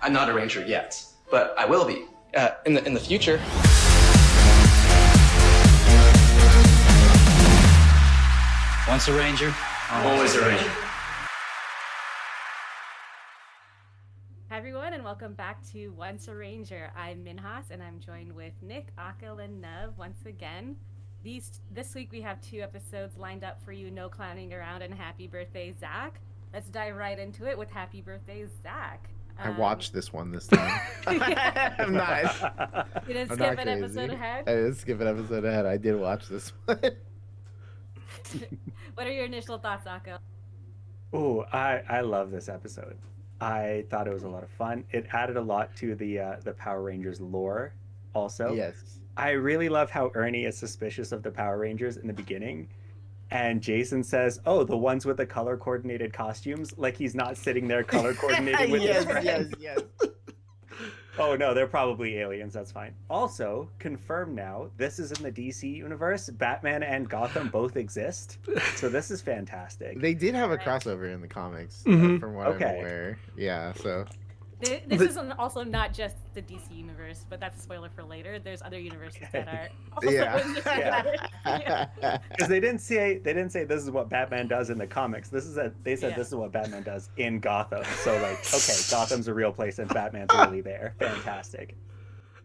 I'm not a ranger yet, but I will be in the future. Once a ranger, Always a ranger. Hi everyone, and welcome back to Once a Ranger. I'm Minhas, and I'm joined with Nick, Akil, and Nev once again. This week we have 2 episodes lined up for you, no clowning around, and happy birthday, Zack. Let's dive right into it with happy birthday, Zack. I watched this one this time. I'm not. You didn't skip an episode ahead? I didn't skip an episode ahead. I did watch this one. What are your initial thoughts, Akil? Oh, I love this episode. I thought it was a lot of fun. It added a lot to the Power Rangers lore also. Yes. I really love how Ernie is suspicious of the Power Rangers in the beginning. And Jason says, oh, the ones with the color-coordinated costumes? Like he's not sitting there color-coordinated with his friends. Yes. Oh, no, they're probably aliens. That's fine. Also, confirmed now, this is in the DC universe. Batman and Gotham both exist. So this is fantastic. They did have a crossover in the comics, from what I'm aware. Yeah, so... This is also not just the DC universe, but that's a spoiler for later. There's other universes that are also in the universe. Because they didn't say this is what Batman does in the comics. They said this is what Batman does in Gotham. So like, okay, Gotham's a real place and Batman's really there. Fantastic.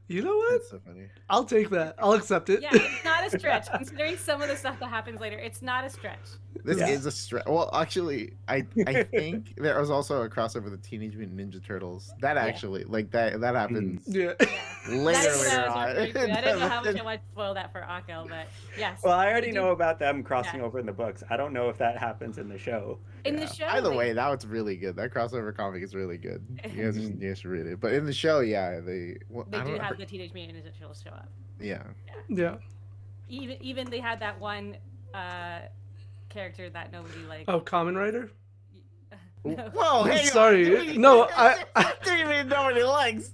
You know what? That's so funny. I'll take that. I'll accept it. Yeah, it's not a stretch. Considering some of the stuff that happens later, it's not a stretch. This is a stretch. Well, actually, I think there was also a crossover with Teenage Mutant Ninja Turtles. That actually, like that happens Yeah. later on. I didn't know how much I wanted to spoil that for Akil, but yes. Well, I already know about them crossing over in the books. I don't know if that happens in the show. In the show, Either way, that was really good. That crossover comic is really good. You guys should read it. But in the show, they do have the Teenage Mutant Ninja Turtles show up. Yeah. Even they had that one character that nobody liked. Oh, Kamen Rider? No. Whoa, hang on. Sorry. No, I didn't even know what he likes.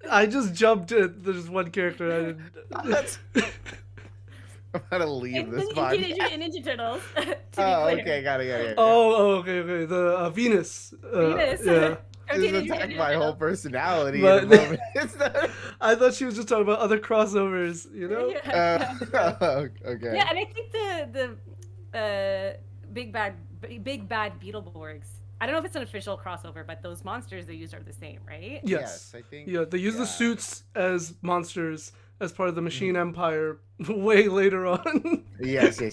I just jumped at there's one character I didn't. I'm gonna leave this in podcast. Teenage Mutant Ninja Turtles. To be Oh, clear. okay, got it. Oh, okay. The Venus. Venus. Yeah. This attacked my whole personality But- in a moment. It's not... I thought she was just talking about other crossovers, you know? Yeah. Okay. Yeah, and I think the big bad Beetleborgs. I don't know if it's an official crossover, but those monsters they used are the same, right? Yes. I think. Yeah, they use the suits as monsters as part of the Machine Empire way later on. Yes. Oh,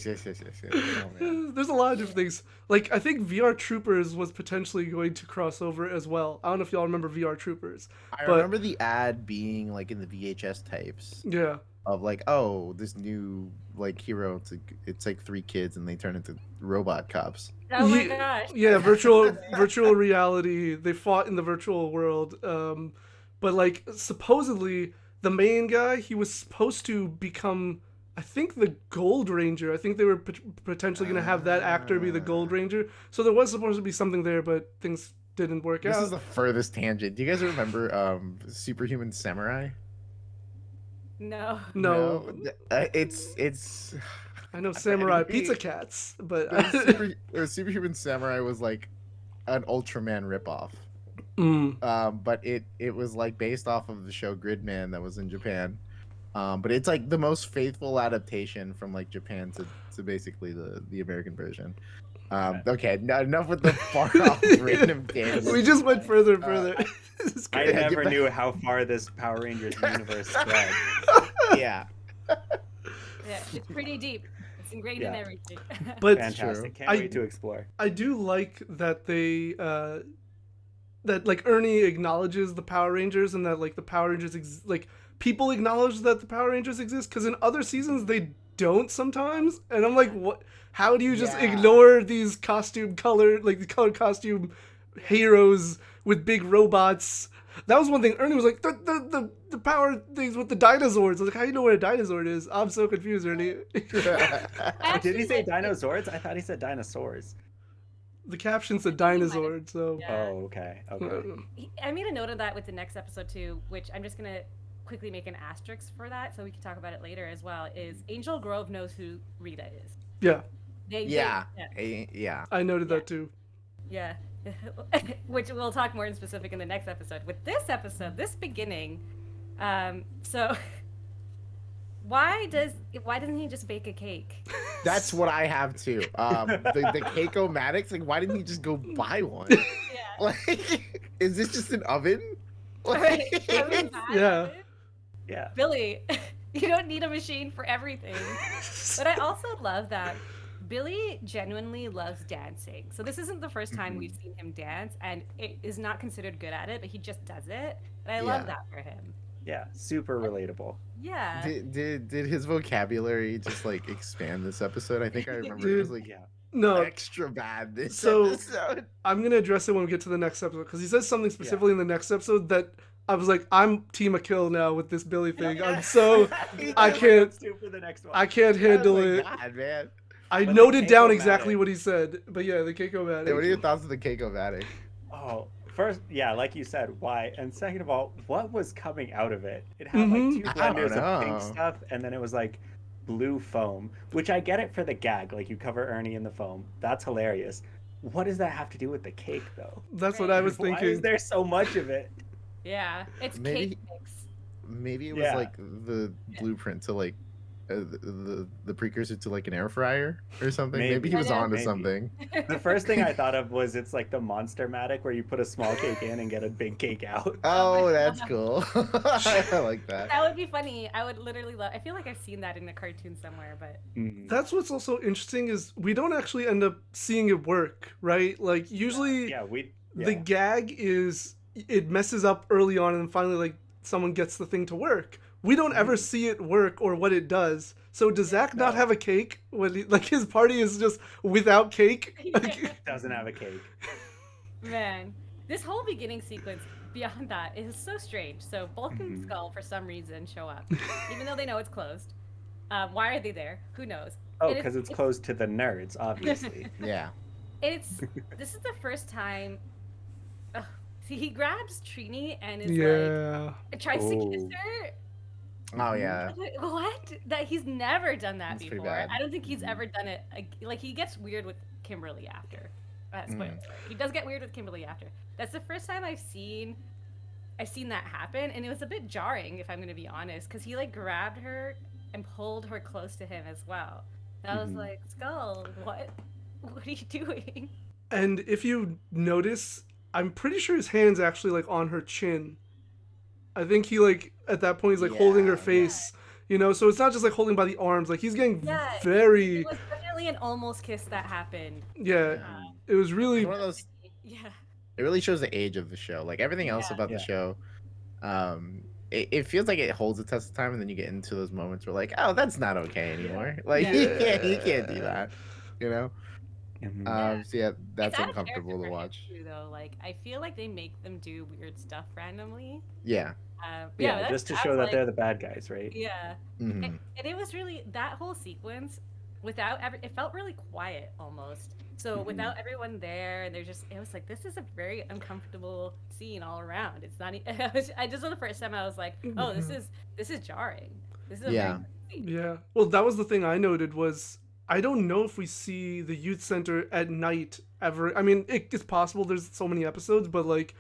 man. There's a lot of different things. Like, I think VR Troopers was potentially going to cross over as well. I don't know if y'all remember VR Troopers. I remember the ad being like in the VHS types Yeah. of like, oh, this new like hero. It's like 3 kids and they turn into robot cops. Oh my gosh. Yeah, virtual reality. They fought in the virtual world. But like supposedly the main guy, he was supposed to become, I think, the Gold Ranger. I think they were potentially going to have that actor be the Gold Ranger. So there was supposed to be something there, but things didn't work out. This is the furthest tangent. Do you guys remember Superhuman Samurai? No. It's. I know Samurai Pizza Cats, but Superhuman Samurai was like an Ultraman ripoff. But it was like based off of the show Gridman that was in Japan. But it's like the most faithful adaptation from like Japan to basically the American version. Okay, enough with the far off random tangents. we just went further and further. I never knew how far this Power Rangers universe spread. Yeah. Yeah, it's pretty deep. It's ingrained in everything. But Fantastic. Can't wait to explore. I do like that they that like Ernie acknowledges the Power Rangers and that like the Power Rangers people acknowledge that the Power Rangers exist, because in other seasons they don't sometimes, and I'm like, what? How do you just ignore these the colored costume heroes with big robots? That was one thing. Ernie was like, the power things with the dinosaurs. I was like, how do you know what a dinosaur is? I'm so confused, Ernie. Did he say dinosaurs? I thought he said dinosaurs. The caption said dinosaur, so. Yeah. Oh, okay. I made a note of that with the next episode too, which I'm just gonna quickly make an asterisk for that, so we can talk about it later as well. Is Angel Grove knows who Rita is? Yeah. Yeah. Yeah. I noted that too. Yeah, which we'll talk more in specific in the next episode. With this episode, this beginning, so why doesn't he just bake a cake? That's what I have too. The Cake-O-Matics, like, why didn't he just go buy one? Yeah. Like, is this just an oven? Right. Like, Yeah. Yeah. Billy, you don't need a machine for everything. But I also love that Billy genuinely loves dancing. So this isn't the first time we've seen him dance, and it is not considered good at it, but he just does it. And I love that for him. Yeah, super relatable. Yeah. Did his vocabulary just like expand this episode? I think I remember it was like No, extra bad this So- episode. I'm gonna address it when we get to the next episode because he says something specifically in the next episode that I was like, I'm Team Akil now with this Billy thing. I'm so I can't For the next one. I can't handle I was it. like, God, man. I But noted the down Cake-O-Matic- exactly what he said, but yeah, the Hey, Cake-O-Matic. what are your thoughts on the Cake-O-Matic? Oh, first, yeah, like you said, why? And second of all, what was coming out of it? It had Mhm. like two I don't blenders of pink know. stuff, and then it was like blue foam, which I get it for the gag. Like you cover Ernie in the foam. That's hilarious. What does that have to do with the cake, though? That's what I was Why is thinking. there so much of it? Yeah. It's Maybe- cake mix. Maybe it was Yeah. like the blueprint to like the precursor to like an air fryer or something. Maybe he was Maybe. on to Maybe. something. The first thing I thought of was it's like the Monster-Matic where you put a small cake in and get a big cake out. Oh, that's cool. I like that. That would be funny. I would literally love. I feel like I've seen that in a cartoon somewhere, but Mhm. That's what's also interesting is we don't actually end up seeing it work, right? Like usually Yeah, the gag is it messes up early on and then finally like someone gets the thing to work. We don't ever see it work or what it does. So does Zack not have a cake when like his party is just without cake? doesn't have a cake. man, this whole beginning sequence beyond that is so strange. So Bulk and Skull for some reason show up, even though they know it's closed. Why are they there? Who knows? Oh, And because it's closed to the nerds, obviously. Yeah. This is the first time. See, he grabs Trini and is Yeah. like tries to kiss Oh. her. Oh yeah. What? That he's never done that That's pretty before. bad. I don't think he's ever done it. Like he gets weird with Kimberly after. Spoiler. He does get weird with Kimberly after. That's the first time I've seen that happen, and it was a bit jarring, if I'm gonna be honest, because he like grabbed her and pulled her close to him as well. And I was like, Skull, what are you doing? And if you notice, I'm pretty sure his hand's actually like on her chin. I think he like at that point he's like holding her face, you know. So it's not just like holding by the arms. Like he's getting very It was definitely an almost kiss that happened. yeah. It was really It's one of those. Yeah. It really shows the age of the show. Like everything else about the Yeah. show, it feels like it holds the test of time, and then you get into those moments where like, oh, that's not okay anymore. Like you can't do that, you know. Mhm. So yeah, that's It's out of uncomfortable character to for him, watch. too, though. Like I feel like they make them do weird stuff randomly. Yeah. Yeah, that's- just to I show was that like, they're the bad guys, right? Yeah. Mhm. And it was really that whole sequence without it felt really quiet almost. So without everyone there, and it was like this is a very uncomfortable scene all around. It's not. I just for the first time I was like, oh, this is jarring. This is a Yeah. very yeah. Well, that was the thing I noted was I don't know if we see the youth center at night ever. I mean, it's possible. There's so many episodes, but like,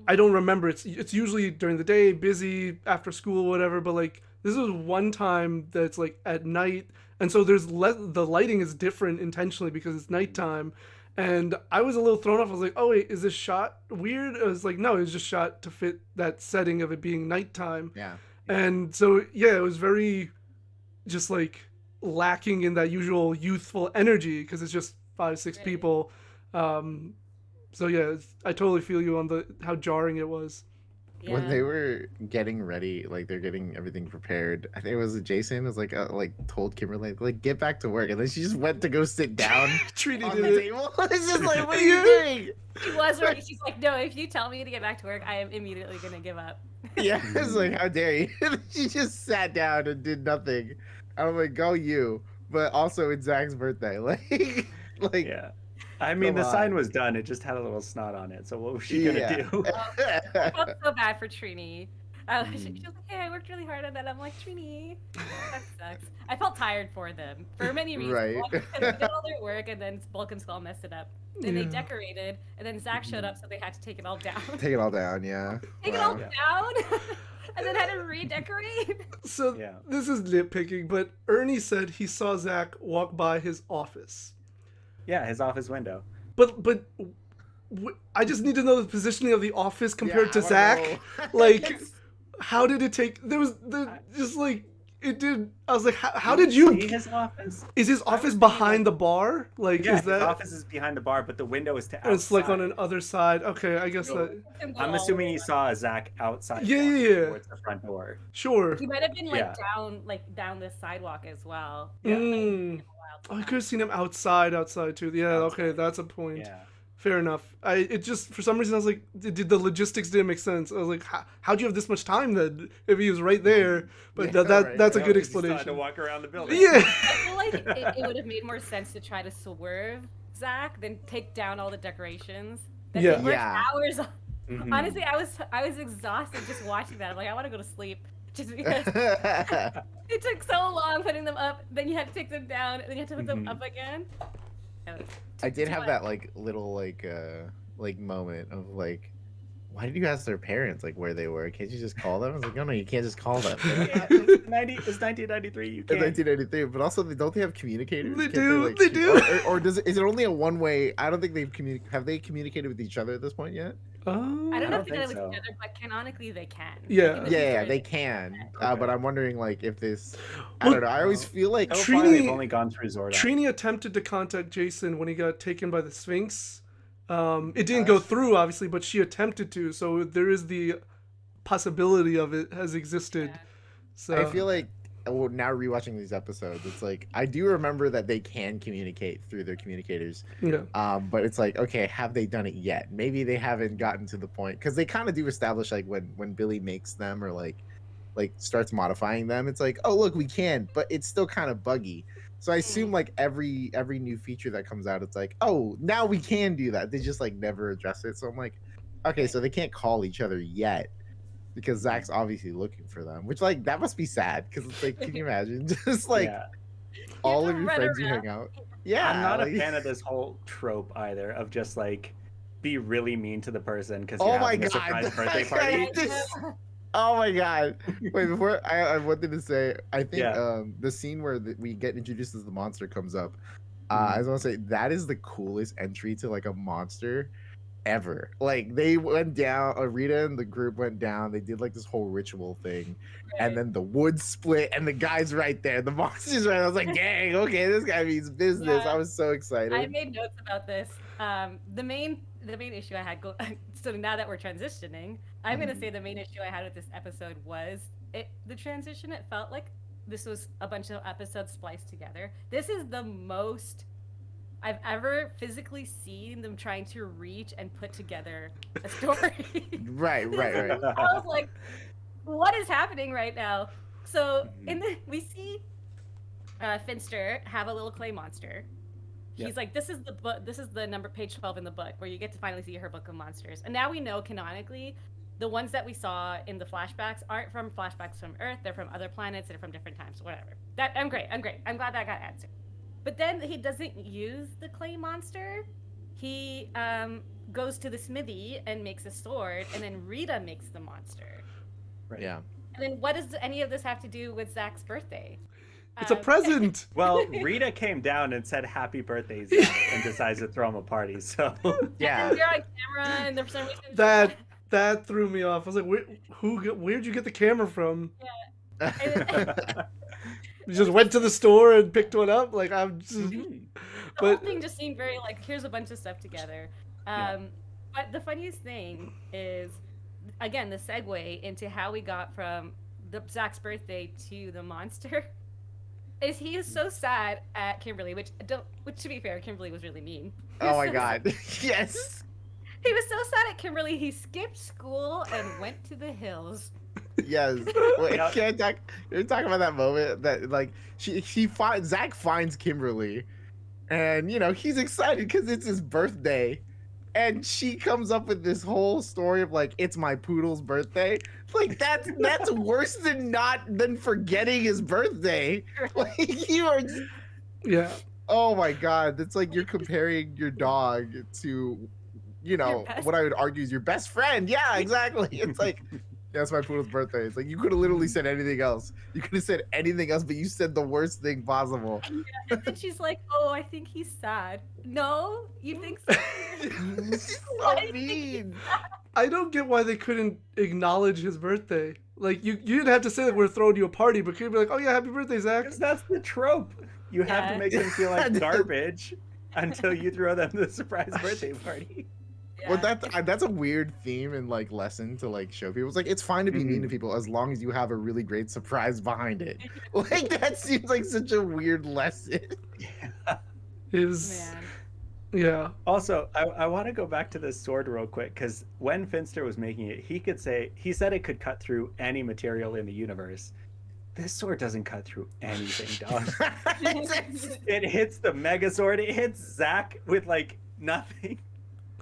I don't remember. It's usually during the day, busy after school, whatever. But like, this was one time that's like at night, and so there's the lighting is different intentionally because it's nighttime. And I was a little thrown off. I was like, oh wait, is this shot weird? I was like, no, it's just shot to fit that setting of it being nighttime. Yeah. And so yeah, it was very just like lacking in that usual youthful energy because it's just 5-6 Right. people. So yeah, I totally feel you on how jarring it was. When they were getting ready, like they're getting everything prepared, I think it was Jason was like told Kimberly like get back to work, and then she just went to go sit down Trini on did the it. table. It's just like, what are you doing? She was right. She's like, no, if you tell me to get back to work, I am immediately gonna give up. Yeah, it's like, how dare you? She just sat down and did nothing. I'm like, go you. But also it's Zach's birthday. Like Yeah. I mean, Come the sign on. was done. It just had a little snot on it. So what was she gonna do? I felt so bad for Trini. She was like, hey, I worked really hard on that. I'm like, Trini, that sucks. I felt tired for them for many reasons. Right. One, because they did all their work, and then Bulk and Skull messed it up. Then they decorated, and then Zack showed up, so they had to take it all down. Take it all down, yeah. Take it all down, and then had to redecorate. So this is nitpicking, but Ernie said he saw Zack walk by his office. Yeah, his office window. But I just need to know the positioning of the office compared to I wanna Zack. know. Like, how did it take? There was just like it did. I was like, how did you? See his office? Is his office behind the bar? Like, Yeah, is that? his office is behind the bar, but the window is to outside. It's like on an other side. Okay, I guess that. I'm assuming he saw Zack outside. Yeah. Towards the front door. Sure. He might have been down the sidewalk as well. I could have seen him outside too. Yeah. Okay, that's a point. Yeah. Fair enough. It just, for some reason, I was like, did the logistics didn't make sense. I was like, how'd you have this much time then if he was right there? But that's a good explanation. He to walk around the building. Yeah. I feel like it would have made more sense to try to swerve Zack than take down all the decorations. That they worked hours on. Mm-hmm. Honestly, I was exhausted just watching that. I'm like, I want to go to sleep. Just because it took so long putting them up, then you had to take them down, and then you had to put them up again. I did have that little moment of like, why did you ask their parents like where they were? Can't you just call them? I was like, no, you can't just call them. It's 1993. You can't. It's 1993, but also don't they have communicators? They Can't do. They do. Or is it only a one way? I don't think have they communicated with each other at this point yet? I don't know if they think did it so. with each other, but canonically they can. Yeah. Like, Yeah, they can. Okay. But I'm wondering like if this. I don't know. I always feel like So far, they've only gone through Zordon. Trini attempted to contact Jason when he got taken by the Sphinx. It didn't go through, obviously, but she attempted to. So there is the possibility of it has existed. Yeah. So I feel like now rewatching these episodes, it's like I do remember that they can communicate through their communicators. Yeah. But it's like, okay, have they done it yet? Maybe they haven't gotten to the point because they kind of do establish like when Billy makes them or like starts modifying them, it's like, oh look, we can, but it's still kind of buggy. So I assume like every new feature that comes out, it's like, oh, now we can do that. They just like never address it. So I'm like, okay, so they can't call each other yet because Zack's obviously looking for them, which like that must be sad because it's like, can you imagine just like all of your friends you hang out? Yeah, I'm not like, a fan of this whole trope either of just like be really mean to the person because Oh you're my having a God. surprise birthday party. Oh my god! Wait, before I wanted to say, I think Yeah. the scene where we get introduced as the monster comes up. I just want to say that is the coolest entry to like a monster ever. Like they went down, Rita and the group went down. They did like this whole ritual thing, and then the wood split, and the guy's right there. The monster's right. I was like, dang, okay, this guy means business. Yeah. I was so excited. I made notes about this. The main issue I had. So now that we're transitioning, I'm gonna say the main issue I had with this episode was the transition. It felt like this was a bunch of episodes spliced together. This is the most I've ever physically seen them trying to reach and put together a story. Right. I was like, what is happening right now? So we see Finster have a little clay monster. He's like, this is the book. This is the number page 12 in the book where you get to finally see her book of monsters. And now we know canonically, the ones that we saw in the flashbacks aren't from flashbacks from Earth. They're from other planets. They're from different times. Whatever. I'm great. I'm glad that got answered. But then he doesn't use the clay monster. He goes to the smithy and makes a sword, and then Rita makes the monster. Right. Yeah. And then what does any of this have to do with Zack's birthday? it's a present. Well, Rita came down and said happy birthday, Zack, and decides to throw him a party. So Yeah. And you're on camera, and for some reason That threw me off. I was like, where'd you get the camera from? You just went to the store and picked one up? Like, I'm just... The whole thing just seemed very like, here's a bunch of stuff together. But the funniest thing is, again, the segue into how we got from Zack's birthday to the monster is he is so sad at Kimberly, which to be fair, Kimberly was really mean. Oh my god. Yes. He was so sad at Kimberly, he skipped school and went to the hills. Yes. Wait, can we talk about that moment that like Zack finds Kimberly, and you know he's excited because it's his birthday, and she comes up with this whole story of like, it's my poodle's birthday. Like that's worse than forgetting his birthday. Like you are just, Yeah. oh my god, it's like you're comparing your dog to, you know, what I would argue is your best friend. Yeah, exactly. It's like, that's my poodle's birthday. It's like you could have literally said anything else. You could have said anything else, but you said the worst thing possible. Yeah, and then she's like, "Oh, I think he's sad." No, you think so? So mean. I don't get why they couldn't acknowledge his birthday. Like you didn't have to say that we're throwing you a party, but could be like, "Oh yeah, happy birthday, Zach." Because that's the trope. You have to make them feel like garbage until you throw them the surprise birthday party. Well, that's a weird theme and like lesson to like show people. It's like it's fine to be mean to people as long as you have a really great surprise behind it. Like that seems like such a weird lesson. Yeah. Also, I want to go back to this sword real quick because when Finster was making it, he said it could cut through any material in the universe. This sword doesn't cut through anything, dog. It hits the Megazord. It hits Zack with like nothing.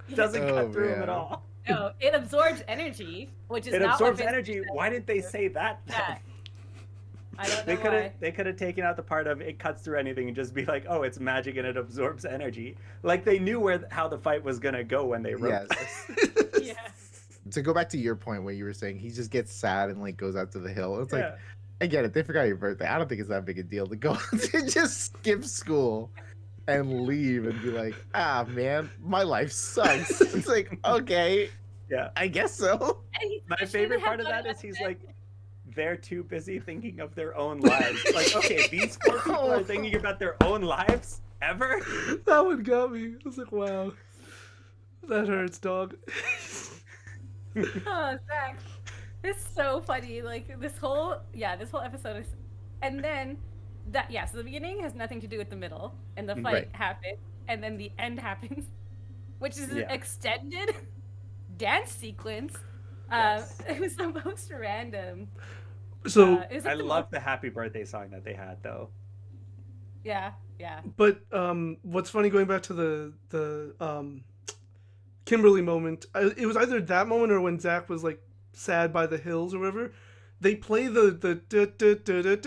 It doesn't cut through him at all. No, it absorbs energy, which is it not absorbs what energy. Why didn't they say that? Yeah. I don't know They could have taken out the part of it cuts through anything and just be like, oh, it's magic and it absorbs energy. Like they knew how the fight was gonna go when they wrote this. Yeah. To go back to your point where you were saying he just gets sad and like goes out to the hill. It's like, I get it. They forgot your birthday. I don't think it's that big a deal to go to just skip school and leave and be like, ah, man, my life sucks. It's like, okay, yeah, I guess so. My favorite part of that is he's like, they're too busy thinking of their own lives. Like, okay, these four people are thinking about their own lives ever? That one got me. I was like, wow. That hurts, dog. Oh, Zach. It's so funny. Like this whole episode is, and then so the beginning has nothing to do with the middle, and the fight happens, and then the end happens, which is an extended dance sequence. It was the most random. So I love the happy birthday song that they had, though. Yeah. But what's funny, going back to the Kimberly moment, it was either that moment or when Zack was like sad by the hills or whatever. They play the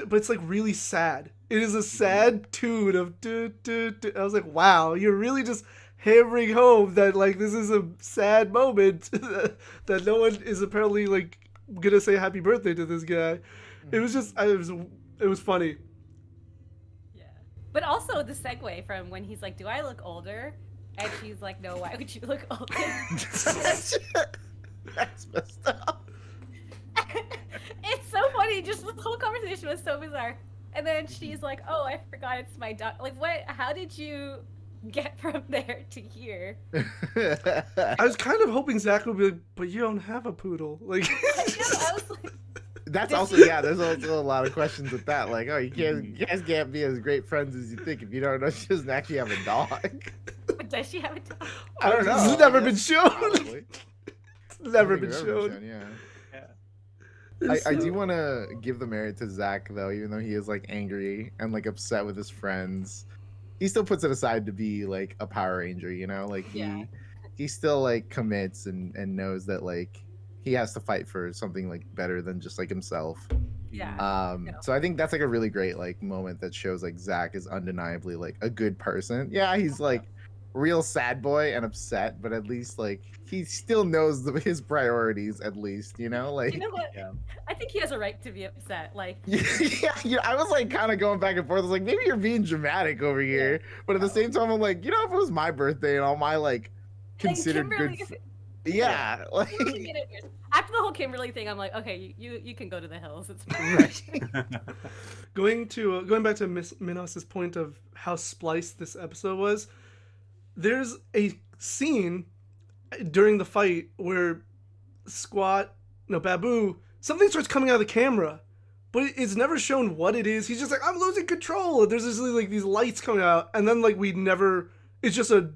but it's like really sad. It is a sad tune of I was like, wow, you're really just hammering home that like this is a sad moment that no one is apparently like gonna say happy birthday to this guy. It was just it was funny. Yeah. But also the segue from when he's like, do I look older? And she's like, no, why would you look older? That's messed up. It's so funny. Just the whole conversation was so bizarre. And then she's like, oh, I forgot it's my dog. Like, what? How did you get from there to here? I was kind of hoping Zack would be like, but you don't have a poodle. Like, I was like, that's also, there's also a lot of questions with that. Like, oh, you guys can't be as great friends as you think if you don't know she doesn't actually have a dog. but does she have a dog? I don't know. It's never been shown. Probably. It's never been shown. Yeah. I do want to give the merit to Zack, though, even though he is like angry and like upset with his friends. He still puts it aside to be like a Power Ranger, you know? Like he still like commits and knows that like he has to fight for something like better than just like himself. Yeah. So I think that's like a really great like moment that shows like Zack is undeniably like a good person. Yeah, he's like real sad boy and upset, but at least like he still knows his priorities, at least, you know? Like, you know what? Yeah. I think he has a right to be upset. Like, yeah, I was like kind of going back and forth. I was like, maybe you're being dramatic over here, but at the same time, I'm like, you know, if it was my birthday and all my like considered good, like after the whole Kimberly thing, I'm like, okay, you can go to the hills. It's fine. Going back to Miss Minos's point of how spliced this episode was. There's a scene during the fight where Babu, something starts coming out of the camera, but it's never shown what it is. He's just like, I'm losing control. And there's like these lights coming out, and then like it's just a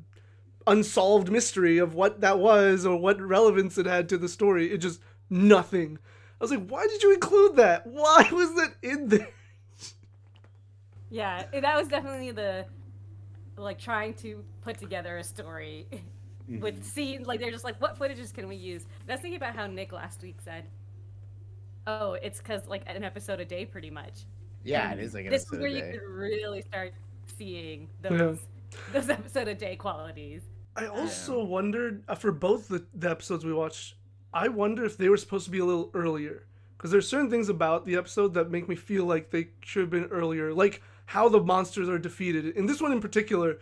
unsolved mystery of what that was or what relevance it had to the story. It just nothing. I was like, why did you include that? Why was that in there? Yeah, that was definitely the like trying to put together a story with scenes. Like they're just like, what footages can we use? And I was thinking about how Nick last week said, "Oh, it's because like an episode a day, pretty much." Yeah, And it is like an this is episode where a you day. could really start seeing those episode a day qualities. I also wondered for both the episodes we watched. I wonder if they were supposed to be a little earlier, because there's certain things about the episode that make me feel like they should have been earlier, like how the monsters are defeated. In this one in particular,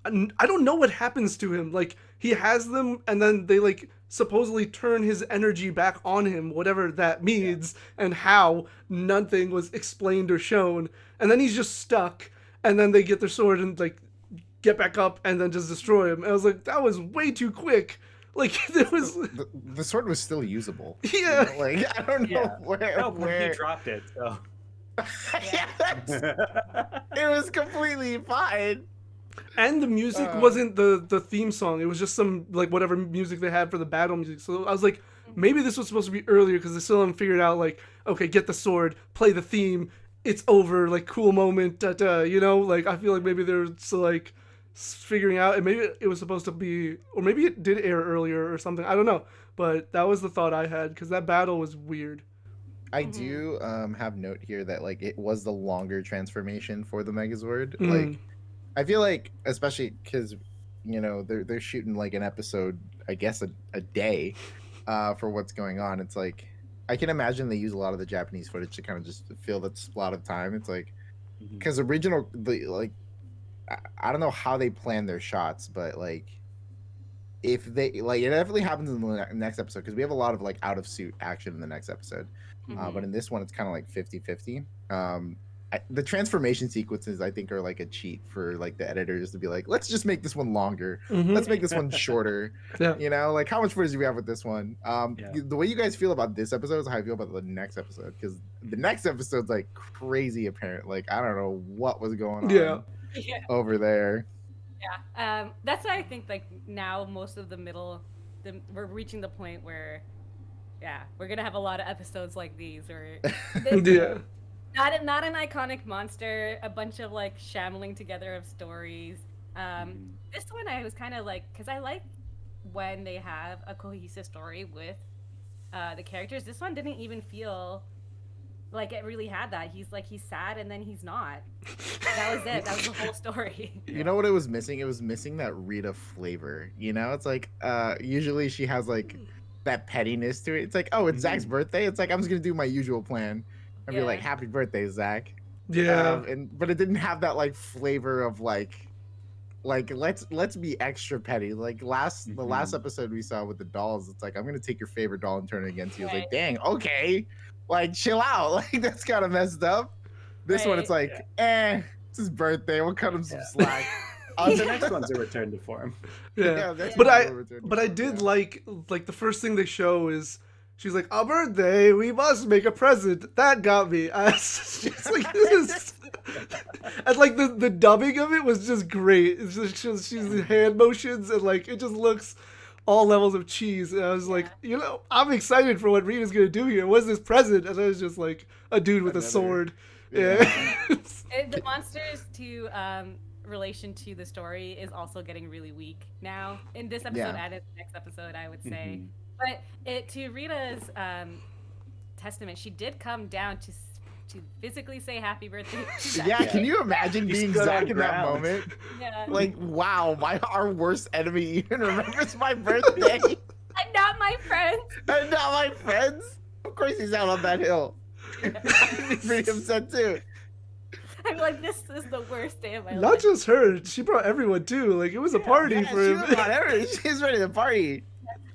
I don't know what happens to him. Like he has them, and then they like supposedly turn his energy back on him, whatever that means, and how nothing was explained or shown. And then he's just stuck, and then they get their sword and like get back up and then just destroy him. And I was like, that was way too quick. Like there was The sword was still usable. Yeah. You know, like I don't know where. No, but he dropped it. So. It was completely fine. And the music wasn't the theme song. It was just some like whatever music they had for the battle music. So I was like, maybe this was supposed to be earlier because they still haven't figured out like, okay, get the sword, play the theme, it's over, like cool moment, you know? Like I feel like maybe they're still like figuring out, and maybe it was supposed to be, or maybe it did air earlier or something. I don't know, but that was the thought I had because that battle was weird. I do have note here that like it was the longer transformation for the Megazord. Mm. Like I feel like, especially because you know they're shooting like an episode, I guess a day, for what's going on. It's like I can imagine they use a lot of the Japanese footage to kind of just fill that slot of time. It's like because I don't know how they plan their shots, but like if they like it definitely happens in the next episode because we have a lot of like out of suit action in the next episode. But in this one it's kind of like 50-50. The transformation sequences I think are like a cheat for like the editors to be like, let's just make this one longer, let's make this one shorter. You know, like how much footage do we have with this one? The way you guys feel about this episode is how I feel about the next episode, because the next episode's like crazy apparent. Like I don't know what was going on over there. That's why I think like now most of we're reaching the point where we're gonna have a lot of episodes like these or not an iconic monster, a bunch of like shambling together of stories. This one I was kind of like, because I like when they have a cohesive story with the characters. This one didn't even feel like it really had that. He's sad and then he's not. That was it. That was the whole story. You know what it was missing? It was missing that Rita flavor. You know, it's like usually she has like that pettiness to it. It's like, oh, it's Zach's birthday. It's like I'm just gonna do my usual plan and be like, happy birthday, Zach. But it didn't have that like flavor of like let's be extra petty. Like the last episode we saw with the dolls, it's like I'm gonna take your favorite doll and turn it against you. It's like, dang, okay, like chill out. Like that's kind of messed up. This one, it's like, it's his birthday. We'll cut him some slack. The next one's a return to form. But I did like the first thing they show is she's like, a birthday, we must make a present. That got me. She's like, this is... And like the dubbing of it was just great. It's just she's hand motions and like it just looks all levels of cheese. And I was like, you know, I'm excited for what Rita's gonna do here. What's this present? And it was just like a dude with a sword. The monsters to relation to the story is also getting really weak now in this episode and in the next episode, I would say. But to Rita's testament, she did come down to physically say happy birthday to Zack. Can you imagine being Zack in that moment? Like, wow, our worst enemy even remembers my birthday. And not my friends. And not my friends. Of course he's out on that hill. He's pretty upset too. I'm like, this is the worst day of my life. Not just her, she brought everyone too. Like it was a party for him. She's ready to party.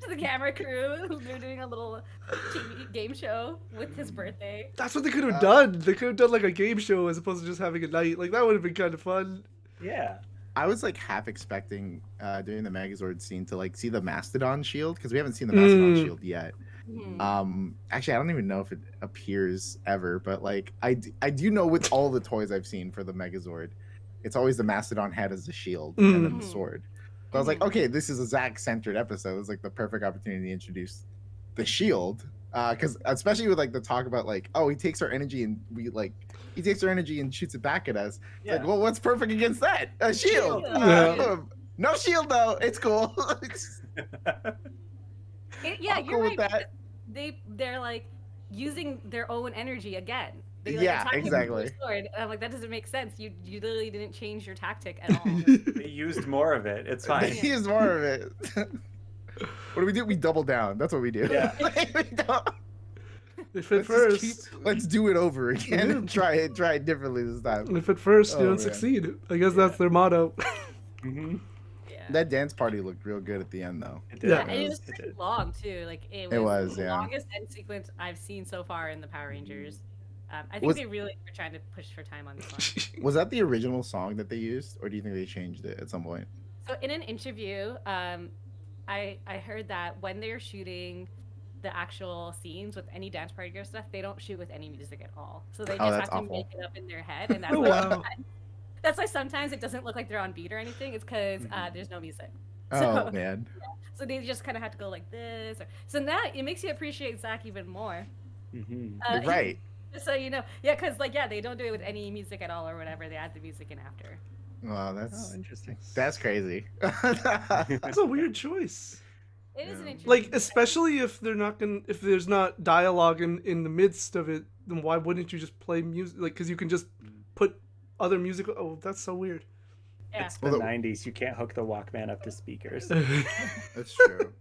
The camera crew, they're doing a little TV game show with his birthday. That's what they could have done. They could have done like a game show as opposed to just having a night. Like that would have been kind of fun. Yeah. I was like half expecting during the Megazord scene to like see the Mastodon shield, because we haven't seen the Mastodon shield yet. Actually, I don't even know if it appears ever, but like I do know with all the toys I've seen for the Megazord, it's always the Mastodon head as the shield and then the sword. So I was like, okay, this is a Zack-centered episode. It's like the perfect opportunity to introduce the shield, because especially with like the talk about like, oh, he takes our energy and he takes our energy and shoots it back at us. Like, well, what's perfect against that? A shield. No shield though. It's cool. Yeah, I'm you're cool right. with that. They're like using their own energy again. They, like, Yeah, attack him with exactly. their sword. And I'm like, that doesn't make sense. You literally didn't change your tactic at all. They used more of it. It's fine. They use more of it. What do we do? We double down. That's what we do. Yeah. We don't- If at let's just first, let's do it over again and try it differently this time. if at first you Oh, don't man. succeed, I guess that's their motto. Mm-hmm. Yeah. That dance party looked real good at the end though. It Yeah. And it was It pretty did. long too. Like it was, the yeah. longest end sequence I've seen so far in the Power Rangers. I think Was- they really were trying to push for time on this one. Was that the original song that they used, or do you think they changed it at some point? So in an interview, I heard that when they're shooting the actual scenes with any dance party girl stuff, they don't shoot with any music at all. So they Oh, just that's have to awful. make it up in their head, and that's Oh, why wow. that's why sometimes it doesn't look like they're on beat or anything. It's because Mhm. there's no music. Oh So, man. so they just kind of have to go like this. So now it makes you appreciate Zack even more. Mm-hmm. Right. So you know, yeah, because like yeah, they don't do it with any music at all or whatever. They add the music in after. Wow, Oh, interesting. that's crazy. That's a weird choice. It is an Yeah. interesting. Like, especially if they're not gonna, if there's not dialogue in the midst of it, then why wouldn't you just play music? Like, because you can just put other music. Oh, that's so weird. Yeah. It's the Well, 90s. You can't hook the Walkman up to speakers. That's true.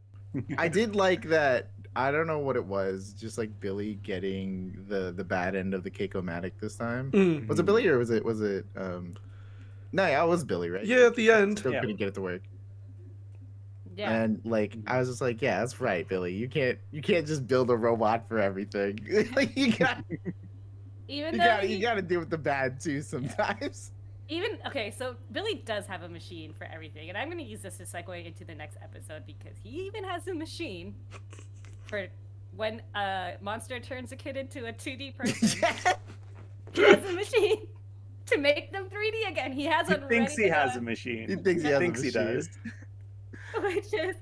I did like that. I don't know what it was. Just like Billy getting the bad end of the Keiko-matic this time. Mm. Was it Billy or was it No, yeah, it was Billy, right? Yeah, at the end. Still Yeah. couldn't get it to work. Yeah. And like I was just like, yeah, that's right, Billy. You can't just build a robot for everything. Like, you got Even though you got to deal with the bad too sometimes. even okay, so Billy does have a machine for everything, and I'm going to use this to segue into the next episode because he even has a machine for when a monster turns a kid into a 2D person. He has a machine to make them 3D again. He has He one thinks ready he to has go. a machine. He thinks he has a thinks he machine. does. Which is,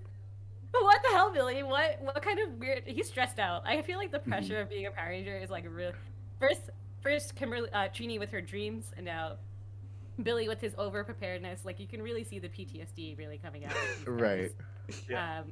what the hell, Billy? What kind of weird? He's stressed out. I feel like the pressure of being a Power Ranger is like real. First, Kimberly, Trini with her dreams, and now Billy with his over preparedness. Like you can really see the PTSD really coming out. of these guys. Right. Yeah.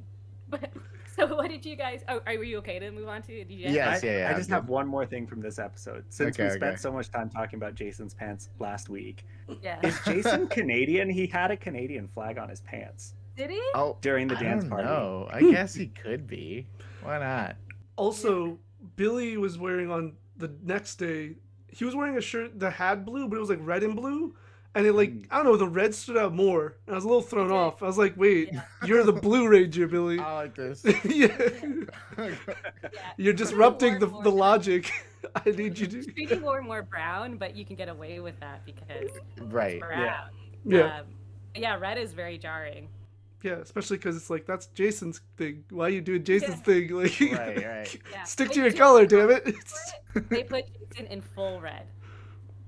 But so, what did you guys? Oh, are you okay to move on to? Did you? Yes, yeah, I just I'm have good. one more thing from this episode. Since Okay, we spent okay. so much time talking about Jason's pants last week, Yeah. is Jason Canadian? He had a Canadian flag on his pants Did he? Oh, during the I dance don't party. know. I guess he could be. Why not? Also, Billy was wearing on the next day. He was wearing a shirt that had blue, but it was like red and blue. And it like I don't know, the red stood out more. And I was a little thrown It did. off. I was like, wait, Yeah. you're the Blue Ranger, Billy. I like this. Yeah. Yeah. You're Trini disrupting wore the more logic. I need you to. Trini wore more brown, but you can get away with that because Right. brown. Yeah. Yeah, red is very jarring. Yeah, especially because it's like, that's Jason's thing. Why are you doing Jason's Yeah. thing? Like, Right, right. Yeah. stick Wait, to your Jason color, was damn it. They put Jason in full red.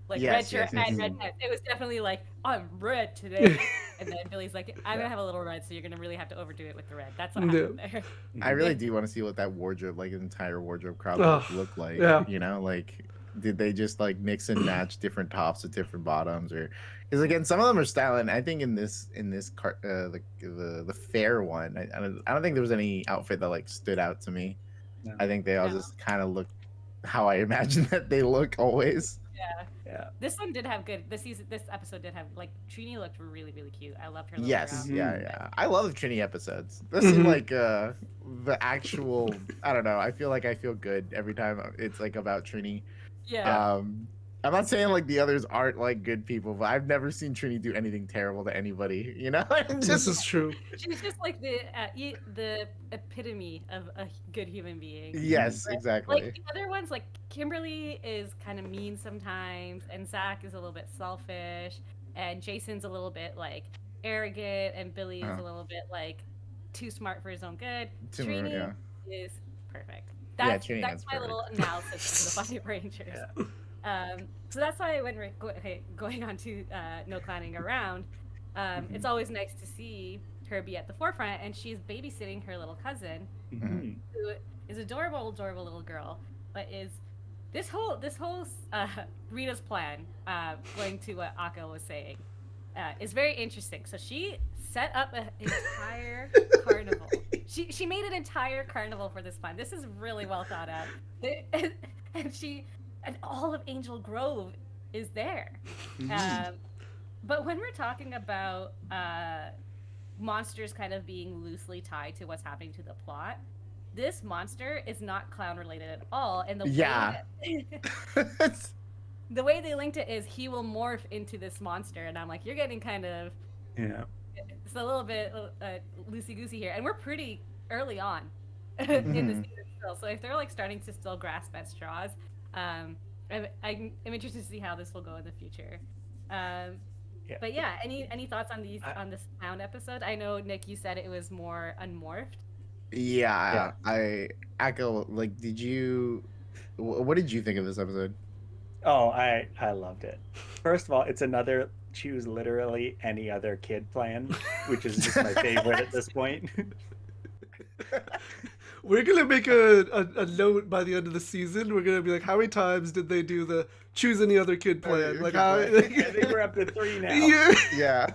Like Yes, red shirt yes, and yes. red pants. It was definitely like, I'm red today. And then Billy's like, I'm gonna have a little red, so you're gonna really have to overdo it with the red. That's what Yeah. happened there. I really do want to see what that wardrobe, like an entire wardrobe crowd Ugh, look like. yeah. You know, like did they just like mix and match different tops with different bottoms, or because again, some of them are styling. I think in this the fair one, I don't think there was any outfit that like stood out to me. No. I think they all No. just kind of look how I imagine that they look always. Yeah. Yeah. This one did have good. This episode did have like Trini looked really really cute. I loved her. Little Yes, brown. yeah. I love the Trini episodes. This is Mhm. like the actual. I don't know. I feel like I feel good every time it's like about Trini. Yeah. I'm not saying like the others aren't like good people, but I've never seen Trini do anything terrible to anybody. You know, This just is true. She's just like the epitome of a good human being. yes, Right? exactly. Like the other ones, like Kimberly is kind of mean sometimes, and Zack is a little bit selfish, and Jason's a little bit like arrogant, and Billy is Uh-huh. a little bit like too smart for his own good. Too smart, Trini yeah. is perfect. Yeah, That's Trini that's is my perfect. little analysis of the Fire Rangers. So that's why when we're going on to No Clowning Around, it's always nice to see her be at the forefront, and she's babysitting her little cousin, Mhm. who is adorable little girl, but is this whole Rita's plan, going to what Akko was saying. is very interesting. So she set up an entire carnival. She made an entire carnival for this fun. This is really well thought out. And all of Angel Grove is there. But when we're talking about monsters kind of being loosely tied to what's happening to the plot, this monster is not clown related at all. And the way they linked it is he will morph into this monster, and I'm like, you're getting kind of it's a little bit loosey goosey here, and we're pretty early on in the season still. So if they're like starting to still grasp at straws, I'm interested to see how this will go in the future. But yeah, any thoughts on this clown episode? I know Nick, you said it was more unmorphed. Yeah. I echo. Like, what did you think of this episode? Oh, I loved it. First of all, it's another choose literally any other kid plan, which is just my favorite at this point. We're gonna make a note by the end of the season. We're gonna be like, how many times did they do the choose any other kid plan? Like, how? I think we're up to 3 now. Yeah.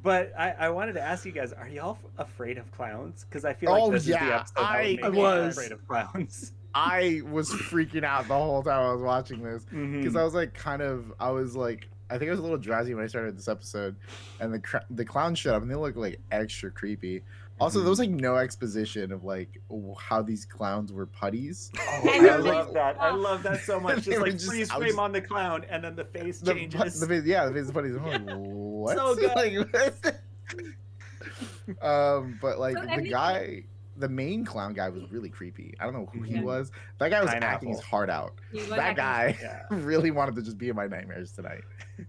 But I wanted to ask you guys: are y'all afraid of clowns? Because I feel like this is the episode I was afraid of clowns. I was freaking out the whole time I was watching this because I was like, I think I was a little drowsy when I started this episode, and the clowns showed up and they look like extra creepy. Also, there was like no exposition of like how these clowns were putties. Oh, I love that. I love that so much. Just like freeze frame on the clown, and then the face changes. The face is putties. I'm like, what? So good. But like the main clown guy was really creepy. I don't know who he was. That guy was acting his heart out. That guy really wanted to just be in my nightmares tonight.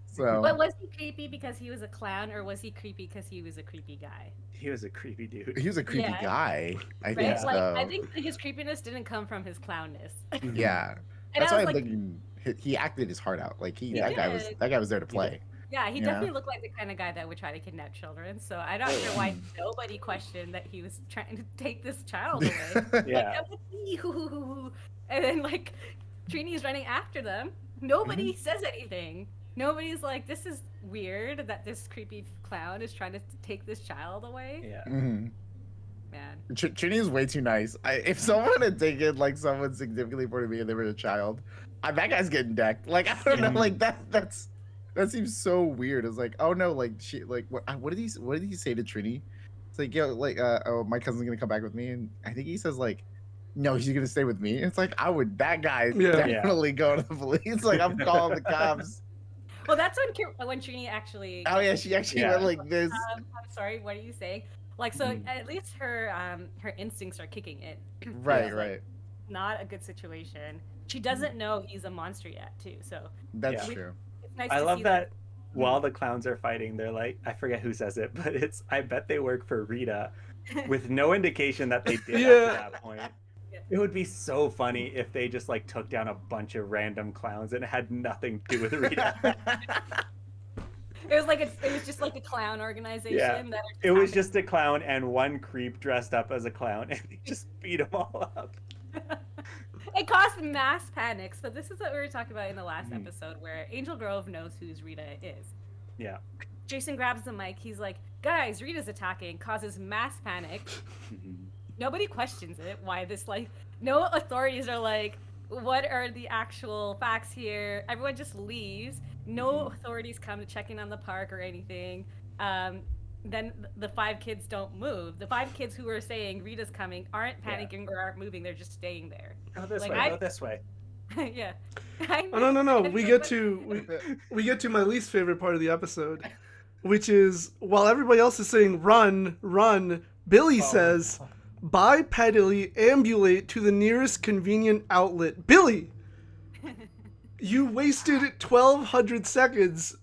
So, but was he creepy because he was a clown, or was he creepy because he was a creepy guy? He was a creepy dude. He was a creepy guy. I think Right? so. Like, I think his creepiness didn't come from his clownness. Yeah, And that's I why was I'm like, thinking he acted his heart out. Like that guy was there to play. yeah, he definitely looked like the kind of guy that would try to kidnap children. So I'm not sure why nobody questioned that he was trying to take this child away. Yeah. Like, and then like Trini's running after them. Nobody says anything. Nobody's like, this is weird that this creepy clown is trying to take this child away. Yeah. Man. Trini is way too nice. If someone had taken like someone significantly important to me and they were a child, that guy's getting decked. Like, I don't know, like that seems so weird. It's like, oh no, like what did he say to Trini? It's like, yo, like oh, my cousin's gonna come back with me, and I think he says like, no, he's gonna stay with me. It's like, that guy definitely go to the police. Like, I'm calling the cops. Well, that's when Trini actually. Oh yeah, she actually went like this. I'm sorry. What are you saying? Like, so at least her instincts are kicking in. Right. Not a good situation. She doesn't know he's a monster yet, too. So that's true. It's nice. I love that. While the clowns are fighting, they're like, I forget who says it, but I bet they work for Rita, with no indication that they did after that point. It would be so funny if they just like took down a bunch of random clowns and it had nothing to do with Rita. It was just like a clown organization. Yeah. It was just a clown and one creep dressed up as a clown, and they just beat them all up. It caused mass panic. So this is what we were talking about in the last episode, where Angel Grove knows whose Rita is. Yeah. Jason grabs the mic. He's like, guys, Rita's attacking, causes mass panic. Nobody questions it. Why this, like, no authorities are like, what are the actual facts here? Everyone just leaves. No authorities come to check in on the park or anything. Then the 5 kids don't move. The 5 kids who are saying Rita's coming aren't panicking or aren't moving. They're just staying there. Go this way. Go this way. Yeah. Oh, no. We get to my least favorite part of the episode, which is while everybody else is saying run, Billy says, bipedally ambulate to the nearest convenient outlet. Billy, you wasted 1,200 seconds,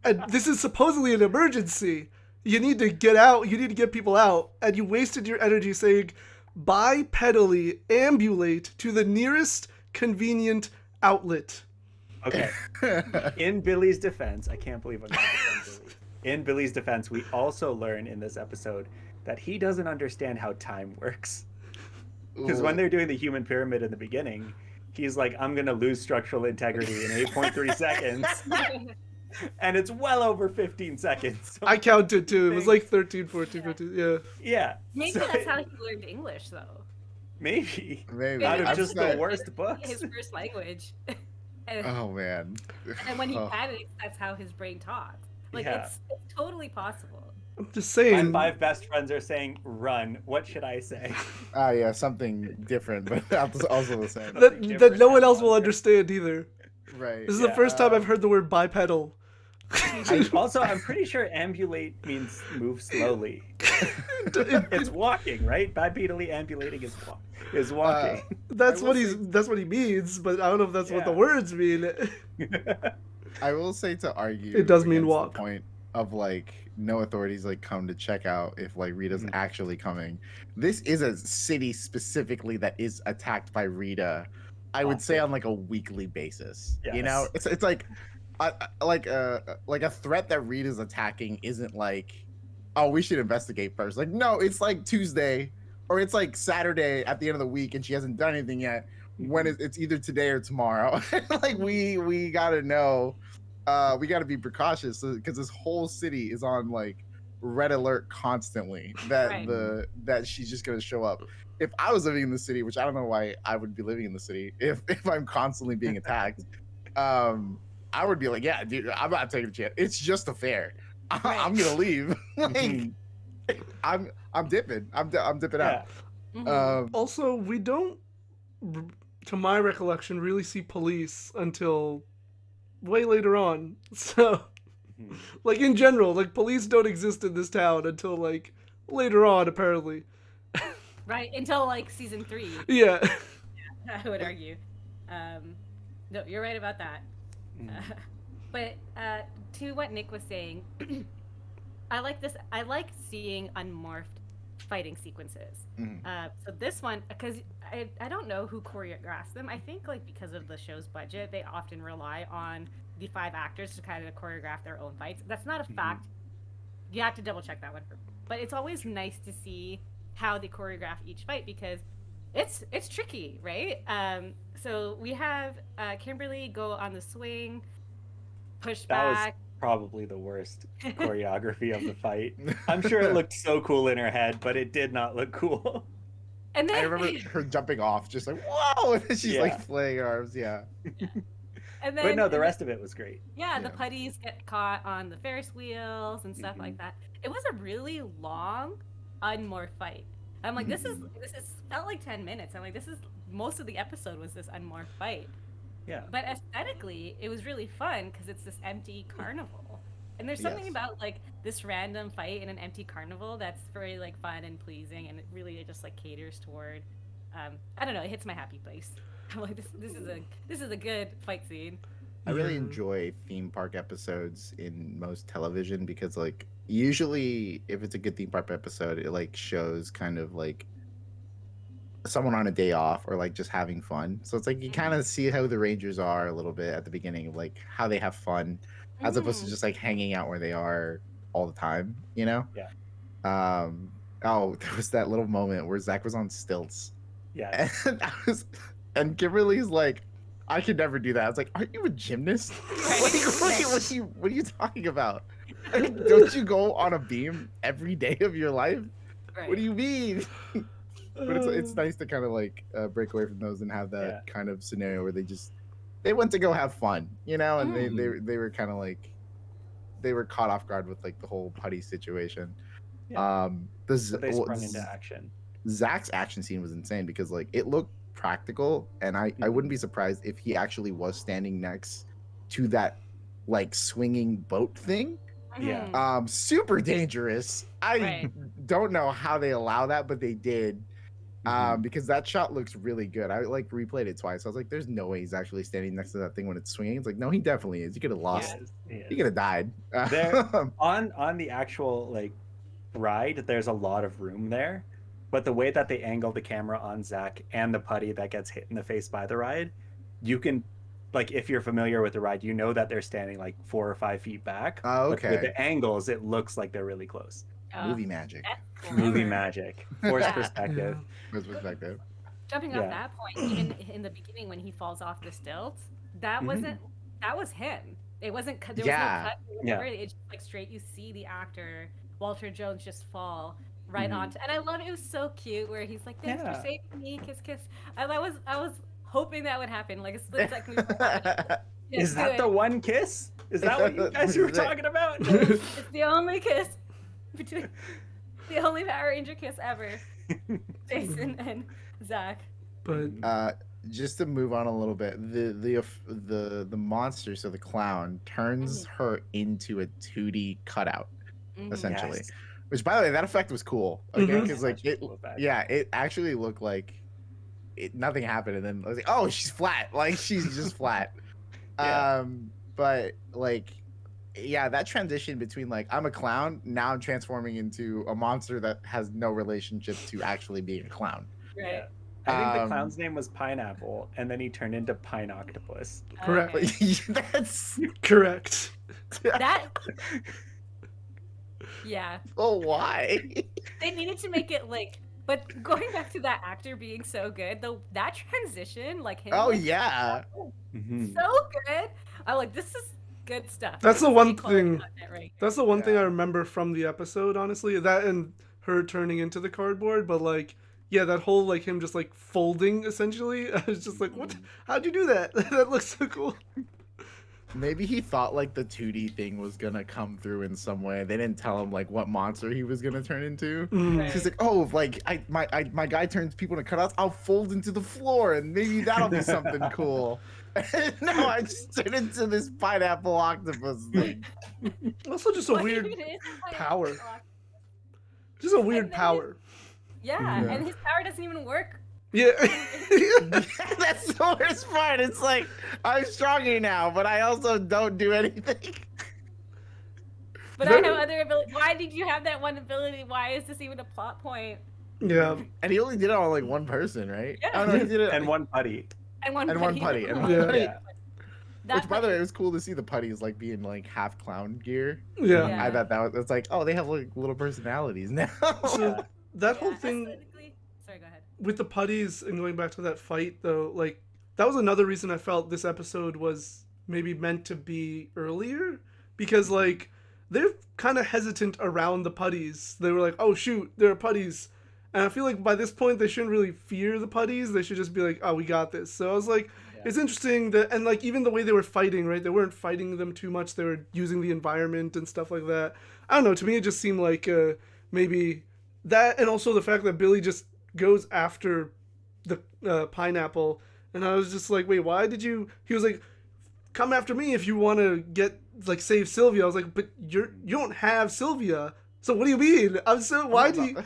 and this is supposedly an emergency. You need to get out. You need to get people out, and you wasted your energy saying bipedally ambulate to the nearest convenient outlet. Okay. In Billy's defense, I can't believe I'm not defending Billy. In Billy's defense, we also learn in this episode that he doesn't understand how time works. Because when they're doing the human pyramid in the beginning, he's like, I'm going to lose structural integrity in 8.3 seconds. And it's well over 15 seconds. So I counted too. It was like 13, 14, 15. Yeah. yeah. Maybe So that's how he learned English, though. Maybe. Maybe. Out Maybe of just the bet- worst books. His first language. and, Oh man. and when he Oh. panics, that's how his brain talks. Like, Yeah. it's totally possible. I'm just My saying. 5 best friends are saying run. What should I say? Ah, yeah, something different, but also the same. That no one else will understand either. Right. This is the first time I've heard the word bipedal. Also, I'm pretty sure ambulate means move slowly. It's walking, right? Bipedally ambulating is walking. That's I what will that's what he means, but I don't know if that's what the Yeah. words mean. I will say to argue. It does mean against walk. The point of like no authorities like come to check out if like Rita's actually coming. This is a city specifically that is attacked by Rita. I would say on like a weekly basis. You know, Yes. it's like a threat that Rita's attacking isn't like, oh, we should investigate first. Like, no, it's like Tuesday or it's like Saturday at the end of the week and she hasn't done anything yet. When it's either today or tomorrow. Like we gotta know, we gotta be precautious because this whole city is on like red alert constantly that Right. that she's just gonna show up. If I was living in the city, which I don't know why I would be living in the city if I'm constantly being attacked, I would be like, yeah, dude, I'm not taking a chance. It's just a fair. I'm gonna leave. Like, I'm dipping. I'm dipping out. Mhm. Also, we don't, to my recollection, really see police until way later on. So, like in general, like police don't exist in this town until like later on, apparently. Right, until like season 3, Yeah. I would argue. No, you're right about that. But to what Nick was saying, I like this. I like seeing unmorphed fighting sequences. So this one, because I don't know who choreographs them. I think like because of the show's budget, they often rely on the 5 actors to kind of choreograph their own fights. That's not a fact. You have to double check that one. But it's always nice to see how they choreograph each fight because it's tricky, right? So we have Kimberly go on the swing, push That was back. probably the worst choreography of the fight. I'm sure it looked so cool in her head, but it did not look cool. And then I remember her jumping off, just like whoa, and then she's Yeah. like flaying her arms. Yeah. and then But no, the rest of it was great. yeah, the Yeah. putties get caught on the Ferris wheels and stuff like that. It was a really long, unmorphed fight. I'm like, this is felt like 10 minutes. I'm like, this is most of the episode was this unmorphed fight. Yeah. But aesthetically, it was really fun because it's this empty carnival, and there's something Yes. about like this random fight in an empty carnival that's very like fun and pleasing, and it really just like caters toward. I don't know. It hits my happy place. I'm like, this is a good fight scene. I really enjoy theme park episodes in most television because like usually if it's a good theme park episode, it like shows kind of like someone on a day off or like just having fun. So it's like you kind of see how the Rangers are a little bit at the beginning of like how they have fun as opposed to just like hanging out where they are all the time, you know? Yeah. Oh, there was that little moment where Zack was on stilts. Yeah. And Kimberly's like, I could never do that. I was like, aren't you a gymnast? Like, what are you talking about? Like, don't you go on a beam every day of your life? Right. What do you mean? But it's nice to kind of like break away from those and have that kind of scenario where they went to go have fun, you know, and they were kind of like they were caught off guard with like the whole putty situation. Yeah. They Well, sprung into action. Zach's action scene was insane because like it looked practical, and I wouldn't be surprised if he actually was standing next to that like swinging boat thing. Yeah. Super dangerous. I don't know how they allow that, but they did. Because that shot looks really good. I like replayed it twice. I was like, there's no way he's actually standing next to that thing when it's swinging. It's like, no, he definitely is. He could have lost. He could have died. There, on the actual like ride, there's a lot of room there, but the way that they angle the camera on Zack and the putty that gets hit in the face by the ride, you can, like, if you're familiar with the ride, you know that they're standing like 4 or 5 feet back. Oh, But with okay. the angles, it looks like they're really close. Movie magic. Movie magic, forced Yeah. perspective. With perspective. Jumping off that point, even in the beginning when he falls off the stilts, that wasn't that was him. It wasn't cut. There Yeah. was no cut. Or whatever. It's just like straight. You see the actor Walter Jones just fall right onto, and I love it. It was so cute where he's like, "Thanks for saving me, kiss, kiss." I was hoping that would happen, like a split second. Is that the one kiss? Is that what you guys were talking about? It's the only kiss between the only Power Ranger kiss ever. Jason and Zack. But just to move on a little bit, the monster, so the clown, turns her into a 2D cutout, essentially. Yes. Which, by the way, that effect was cool. Okay, because like it actually looked like nothing happened, and then I was like, oh, she's flat, like she's just flat. But like, yeah, that transition between like I'm a clown, now I'm transforming into a monster that has no relationship to actually being a clown. Right. Yeah. I think the clown's name was Pineapple, and then he turned into Pine Octopus. correct. Okay. That's Correct. That. Yeah. oh, why? They needed to make it like, but going back to that actor being so good, that transition, like him. Oh like, yeah. so good. I'm like, this is good stuff. That's the This is one A-quality thing- content right here. That's the one thing I remember from the episode, honestly. That and her turning into the cardboard, but like, yeah, that whole like him just like folding essentially. I was just like, what? How'd you do that? That looks so cool. Maybe he thought like the 2D thing was gonna come through in some way. They didn't tell him like what monster he was gonna turn into. Right. He's like, oh, like my guy turns people into cutouts. I'll fold into the floor, and maybe that'll be something cool. No, I just turned into this pineapple octopus thing. Also, just a What weird even is a power. pineapple? Just a weird And then power. Yeah, and his power doesn't even work. Yeah. That's the worst part. It's like I'm stronger now, but I also don't do anything. But I have other ability. Why did you have that one ability? Why is this even a plot point? Yeah. And he only did it on like one person, right? Yeah. Oh no, he did it And one putty. And one and putty. one putty. And one Yeah. putty. Yeah. That Which, by the way, putty- it was cool to see the putties like being like half clown gear. Yeah. Yeah. I thought that was, it's like, oh, they have like little personalities now. So that whole yeah, thing aesthetically- Sorry, go ahead. with the putties and going back to that fight though, like that was another reason I felt this episode was maybe meant to be earlier, because like they're kind of hesitant around the putties. They were like, oh shoot, there are putties. And I feel like by this point they shouldn't really fear the putties. They should just be like, oh, we got this. So I was like, it's interesting that, and like even the way they were fighting, right? They weren't fighting them too much. They were using the environment and stuff like that. I don't know. To me, it just seemed like maybe that, and also the fact that Billy just goes after the pineapple, and I was just like, wait, why did you? He was like, come after me if you want to get like save Sylvia. I was like, but you don't have Sylvia, so what do you mean? Why do you?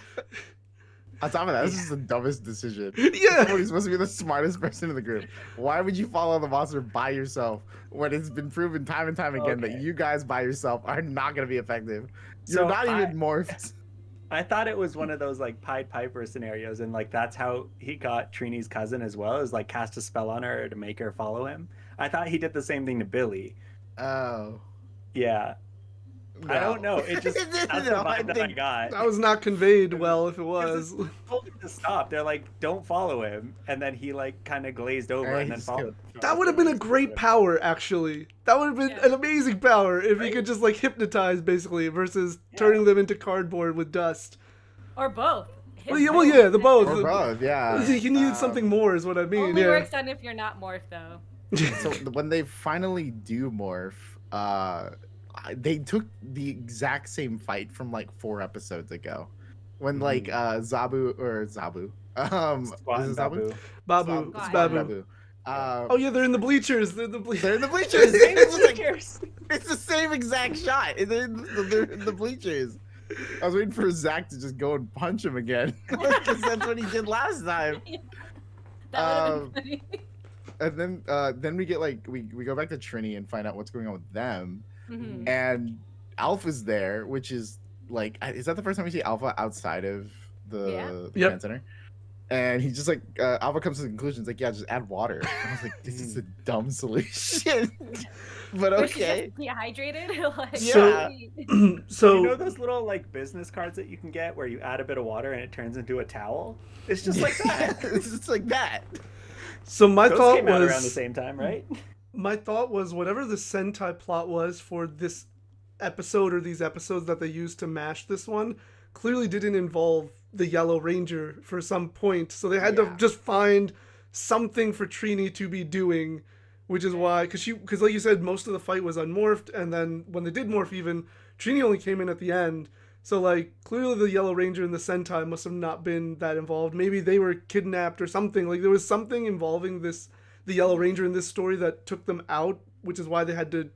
On top of that, this is the dumbest decision. Yeah. Somebody's supposed to be the smartest person in the group. Why would you follow the monster by yourself when it's been proven time and time again that you guys by yourself are not going to be effective? You're So not even morphed. I thought it was one of those like Pied Piper scenarios, and like that's how he got Trini's cousin as well, is like cast a spell on her to make her follow him. I thought he did the same thing to Billy. Oh. Yeah. I don't know. It just that's the No, vibe that I got. That was not conveyed well if it was. Told him to stop. They're like, don't follow him, and then he like kind of glazed over Yeah, and then he's followed. That would have been a great power, actually. That would have been an amazing power if he could just like hypnotize, basically, versus turning them into cardboard with dust. Or both. Well, yeah, the both. Or both, yeah. He needed something more, is what I mean. Only Yeah. works on if you're not morph, though. So when they finally do morph, they took the exact same fight from like 4 episodes ago, when like Zabu. Squat is and it Zabu? Babu. Squad. It's Babu. Babu. Oh yeah, they're in the bleachers. They're in the bleachers. They're in the bleachers. It's the same exact shot. They're in the bleachers. I was waiting for Zack to just go and punch him again, because that's what he did last time. That would have been funny. And then we get like we go back to Trini and find out what's going on with them. Mhm. And Alpha's there, which is like, is that the first time we see Alpha outside of the Yep. command center? And he just like Alpha comes to the conclusion, it's like, yeah, just add water. And I was like, this is a dumb solution, but Or she okay. gets dehydrated. Like, Yeah. So You know those little like business cards that you can get where you add a bit of water and it turns into a towel? It's just like that. It's just like that. So my Those thought came out was around the same time, right? my thought was whatever the Sentai plot was for this episode or these episodes that they used to mash this one clearly didn't involve the Yellow Ranger for some point. So they had to just find something for Trini to be doing, which is why, because like you said, most of the fight was unmorphed, and then when they did morph even, Trini only came in at the end. So like clearly the Yellow Ranger and the Sentai must have not been that involved. Maybe they were kidnapped or something. Like there was something involving the Yellow Ranger in this story that took them out, which is why they had to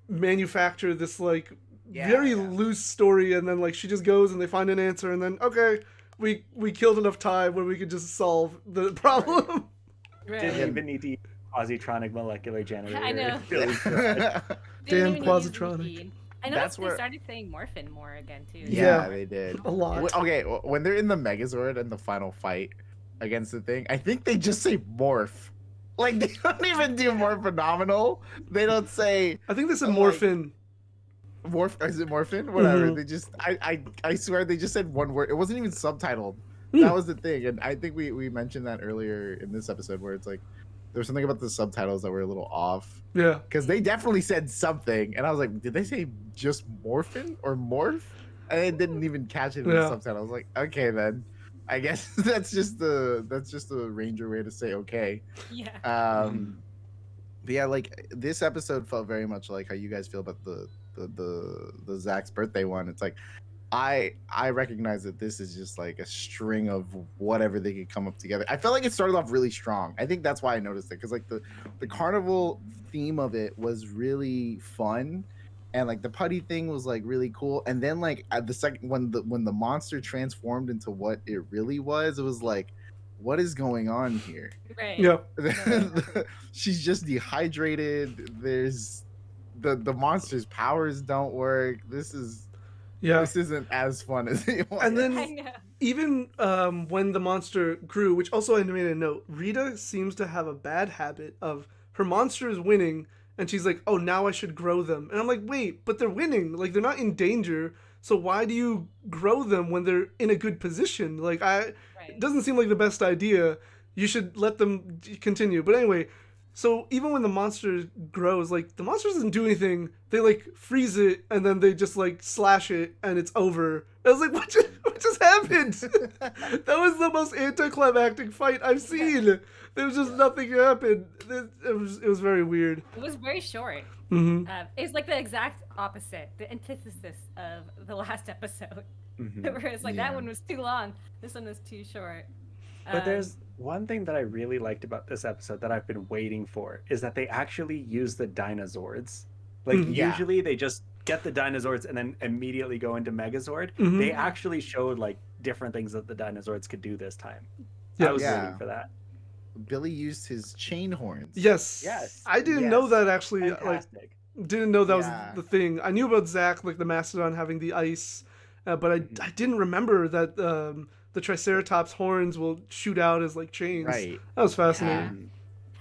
manufacture this like very loose story, and then like she just goes and they find an answer, and then okay, we killed enough time where we could just solve the problem. Right. Didn't even need to use quasitronic molecular generator. I know. Damn quasitronic. I know That's they where- started saying Morphin more again too. Yeah. They did A lot. Okay, when they're in the Megazord and the final fight against the thing, I think they just say morph. Like they don't even do more phenomenal. They don't say I think this is like- Morphin. morph. Is it morphin? Whatever. Mhm. They just I swear they just said one word. It wasn't even subtitled. That was the thing, and I think we mentioned that earlier in this episode where it's like there was something about the subtitles that were a little off. Yeah. Because they definitely said something, and I was like, did they say just morphin or morph? And I didn't even catch it in the subtitle. I was like, okay then, I guess that's just the Ranger way to say okay. Yeah. But yeah, like this episode felt very much like how you guys feel about the Zack's birthday one. It's like I recognize that this is just like a string of whatever they could come up together. I felt like it started off really strong. I think that's why I noticed it, because like the carnival theme of it was really fun, and like the putty thing was like really cool. And then like at the second when the monster transformed into what it really was, it was like, what is going on here? Right. Yeah. She's just dehydrated. There's the monster's powers don't work. This isn't as fun as it was. And I then know. even when the monster grew, which also I made a note, Rita seems to have a bad habit of her monster is winning, and she's like, oh, now I should grow them. And I'm like, wait, but they're winning. Like, they're not in danger. So why do you grow them when they're in a good position? Like, it doesn't seem like the best idea. You should let them continue. But anyway, so even when the monster grows, like, the monster doesn't do anything. They, like, freeze it, and then they just, like, slash it, and it's over. I was like, what just happened? That was the most anticlimactic fight I've seen. There was just nothing happened. It was very weird. It was very short. Mm-hmm. It's like the exact opposite, the antithesis of the last episode. Where it's like that one was too long, this one was too short. But there's one thing that I really liked about this episode that I've been waiting for, is that they actually use the Dinozords. Like usually they just get the Dinozords and then immediately go into Megazord. They actually showed like different things that the Dinozords could do this time. I was waiting for that. Billy used his chain horns. Yes. I didn't know that actually. Fantastic. Like, didn't know that was the thing. I knew about Zack, like the Mastodon having the ice, but I didn't remember that the Triceratops horns will shoot out as like chains. Right. That was fascinating.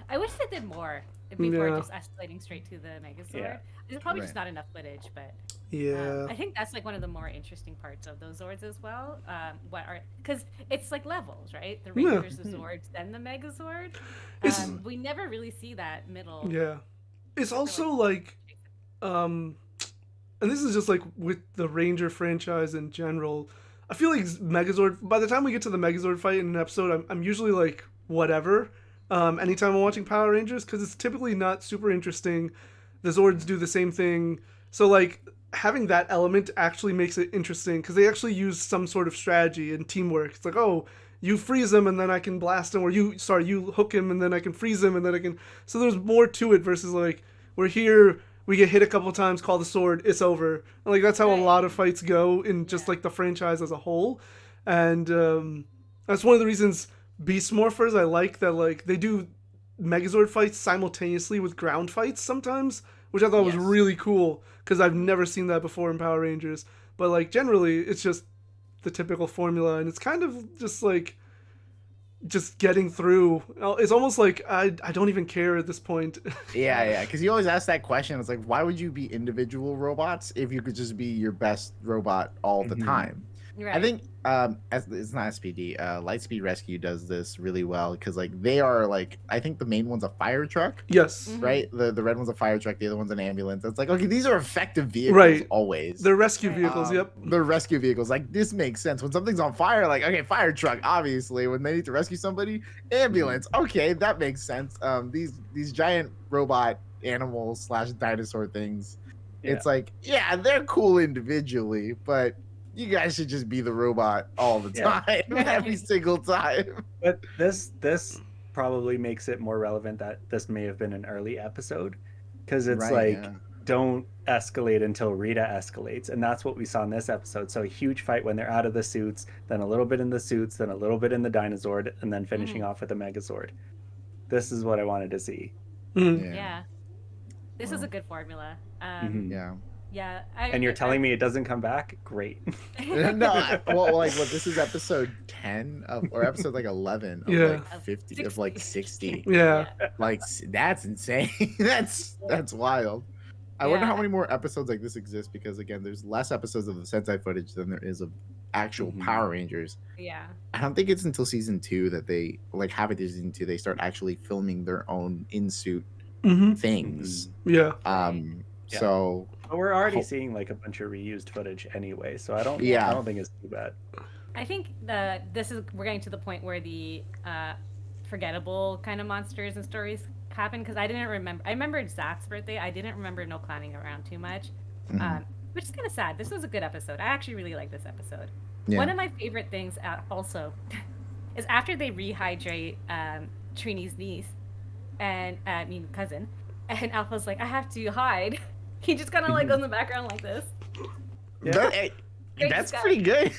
I wish they did more before just escalating straight to the Megazord. Yeah. There's probably just not enough footage, but Yeah. I think that's like one of the more interesting parts of those Zords as well. Because it's like levels, right? The Rangers, the Zords, then the Megazord. We never really see that middle. Yeah. It's also like, and this is just like with the Ranger franchise in general. I feel like Megazord, by the time we get to the Megazord fight in an episode, I'm usually like, whatever. Anytime I'm watching Power Rangers, because it's typically not super interesting. The Zords do the same thing. So like having that element actually makes it interesting, because they actually use some sort of strategy and teamwork. It's like, oh, you freeze him and then I can blast him, or you hook him and then I can freeze him and then I can. So there's more to it versus like, we're here, we get hit a couple times, call the sword, it's over. And like that's how a lot of fights go in just like the franchise as a whole. And that's one of the reasons Beast Morphers, I like that like they do Megazord fights simultaneously with ground fights sometimes, which I thought was really cool, because I've never seen that before in Power Rangers. But like generally it's just the typical formula, and it's kind of just like just getting through. It's almost like I don't even care at this point. Yeah, because you always ask that question. It's like, why would you be individual robots if you could just be your best robot all the time? Right. I think it's not SPD. Lightspeed Rescue does this really well because like they are like I think the main one's a fire truck, Yes. Mhm. right? The red one's a fire truck, the other one's an ambulance. It's like okay, these are effective vehicles Right. always. They're rescue Right. vehicles. Yep. They're rescue vehicles. Like this makes sense when something's on fire. Like okay, fire truck. Obviously, when they need to rescue somebody, ambulance. Okay, that makes sense. These giant robot animals / dinosaur things. Yeah. It's like yeah, they're cool individually, but you guys should just be the robot all the Yeah. time, every single time. But this probably makes it more relevant that this may have been an early episode, because it's Right, like yeah. don't escalate until Rita escalates, and that's what we saw in this episode. So a huge fight when they're out of the suits, then a little bit in the suits, then a little bit in the Dinozord, and then finishing off with the Megazord. This is what I wanted to see. Mhm. Yeah. This is a good formula. Mhm. Yeah. Yeah. And you're telling me it doesn't come back? Great. No, well, like what? This is episode 10 or episode like 11 of Yeah. like 50 of like 60. Yeah. Like that's insane. that's wild. I wonder Yeah. how many more episodes like this exist because again, there's less episodes of the Sentai footage than there is of actual Mhm. Power Rangers. Yeah. I don't think it's until season 2 that they like half of season 2 they start actually filming their own in suit Hmm. things. Yeah. Yeah. So But we're already Ho- seeing like a bunch of reused footage anyway, so I don't think it's too bad. I think we're getting to the point where the forgettable kind of monsters and stories happen because I remembered Zack's birthday. I didn't remember no clowning around too much, Mhm. which is kind of sad. This was a good episode. I actually really like this episode. Yeah. One of my favorite things also is after they rehydrate Trini's niece and cousin, and Alpha's like, I have to hide. He just kind of like goes in the background like this. That- Great that's stuff. pretty good.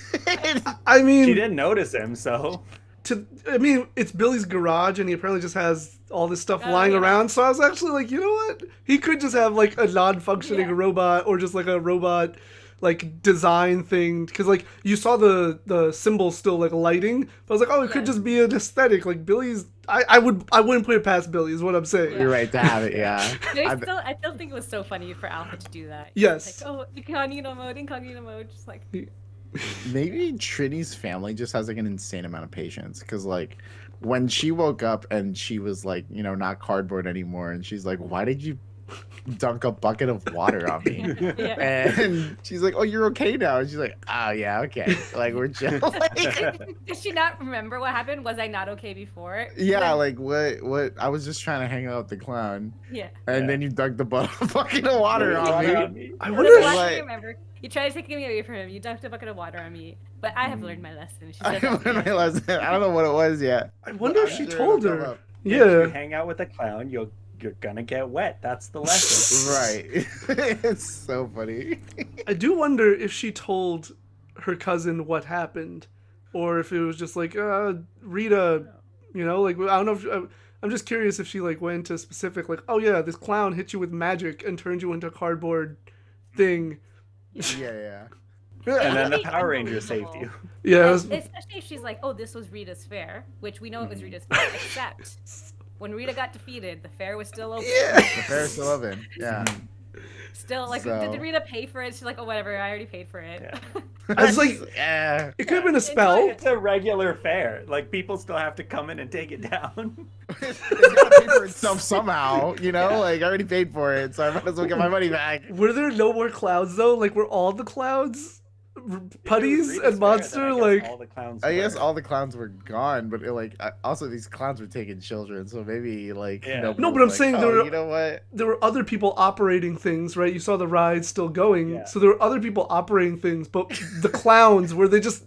I mean, She didn't notice him, so it's Billy's garage, and he apparently just has all this stuff Oh, lying yeah. around. So I was actually like, you know what? He could just have like a non-functioning Yeah. robot, or just like a robot, like design thing. Because like you saw the symbol still like lighting, but I was like, oh, it could Yeah. just be an aesthetic. Like Billy's, I wouldn't put it past Billy, is what I'm saying. You're right to have it, yeah. But I still think it was so funny for Alpha to do that. Yes. Like, oh, incognito mode, just like. Maybe Trini's family just has like an insane amount of patience because like when she woke up and she was like not cardboard anymore and she's like why did you dunk a bucket of water on me Yeah. and she's like oh you're okay now and she's like oh yeah okay like we're chill like, Does she not remember what happened? Was I not okay before? yeah like what I was just trying to hang out with the clown Yeah. and Yeah. then you dunked the bucket of water on me. I That's wonder the if last Like- thing I remember. You tried to take me away from him. You dumped a bucket of water on me. But I have learned my lesson. She I said that to learned me. my lesson. I don't know what it was yet. I wonder if I'm she sure told it'll come her. up. if you Yeah. hang out with a clown, you're gonna get wet. That's the lesson. Right. It's so funny. I do wonder if she told her cousin what happened, or if it was just like Rita, like I don't know. I'm just curious if she like went into specific like, oh yeah, this clown hit you with magic and turned you into a cardboard thing. Yeah. And then the That'd be Power Rangers saved unbelievable. you. Yeah, it And was, especially if she's like, oh, this was Rita's fair, which we know it was Rita's fair, except when Rita got defeated, the fair was still open. The fair's still open. Yeah. Still, like, So- did Rita pay for it? She's like, oh, whatever, I already paid for it. Yeah. I was like, yeah. it could have been a spell. It's a regular fair. Like people still have to come in and take it down. It's gotta pay for itself somehow, like I already paid for it, so I might as well get my money back. Were there no more clouds though? Like were all the clouds putties Rita's and fair, then monster? I guess Like all the clowns. I guess were. all the clowns were gone, but also these clowns were taking children, so maybe like Yeah. nobody No, but was I'm like, saying oh, there were- you know what? there were other people operating things, right? You saw the rides still going, Yeah. so there were other people operating things. But the clowns were they just